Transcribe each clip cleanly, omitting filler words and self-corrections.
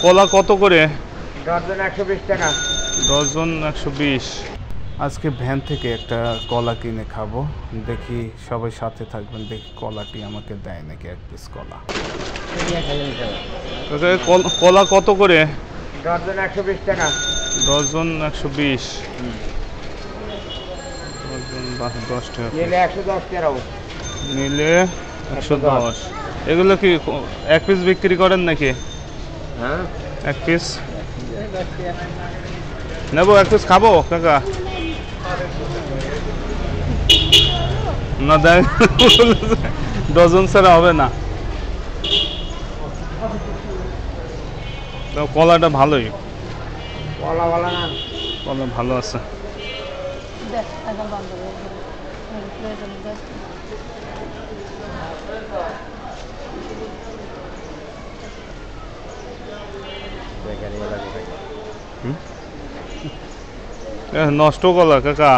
কলা কত করে? ডজন 120 টাকা। ডজন 120। আজকে ভ্যান থেকে একটা কলা কিনে খাবো, দেখি সবাই সাথে থাকবেন, দেখি কলাটি আমাকে দেয় নাকি এক পিস কলা। কলা কত করে? ডজন 120 টাকা। ডজন 120। ডজন 10 টাকা। নিলে 110 টাকা। নিলে 110। এগুলো কি এক পিস বিক্রি করেন নাকি? হ্যাঁ, এক পিস নেবো, এক পিস খাবো কাকা? না দেখ, ডজন ছাড়া হবে না। কলাটা ভালোই, কলা ভালো না? কলা ভালো আছে। নষ্ট কলা কাকা।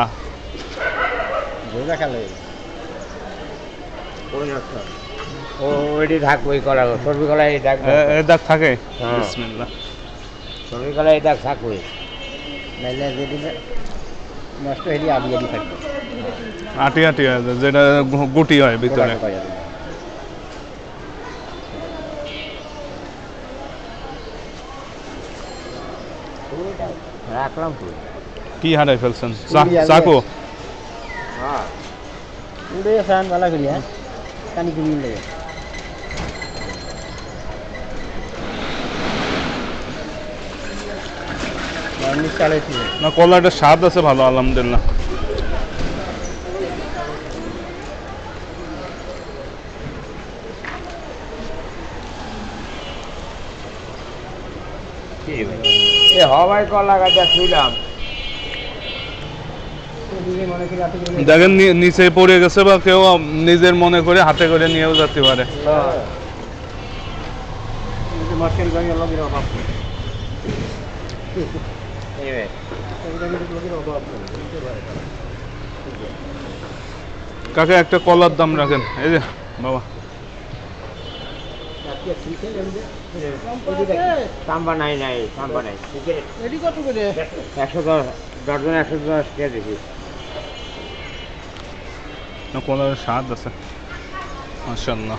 ওইটি থাকবো, ওই কলা সর্বি কলা এই দাগ দাগ থাকে। হ্যাঁ। বিসমিল্লাহ। সর্বি কলা এই দাগ থাকবে, নাইলে যেটি নষ্ট হয়ে আদি আদি থাকবে। আটি আটি যেটা গুটি হয় ভিতরে। রাখলাম কি হারাই ফেলছেন? চাকু? হ্যাঁ, উড়ে ফ্যান वाला করি। হ্যাঁ, কানি কি মিল লাগে না, কলাটা স্বাদ আছে ভালো, আলহামদুলিল্লাহ। হওয়াই কলা গাছটা শুইলাম, দেখেন নিচে পড়ে গেছে, বা কেউ নিজের মনে করে হাতে করে নিয়েও যেতে পারে। কাকে একটা কলার দাম রাখেন, এই যে বাবা। তাম্বা নাই, নাই তাম্বা নাই। 110 ডজন 110 টাকা দেখি। কলার স্বাদ আছে মাশাআল্লাহ।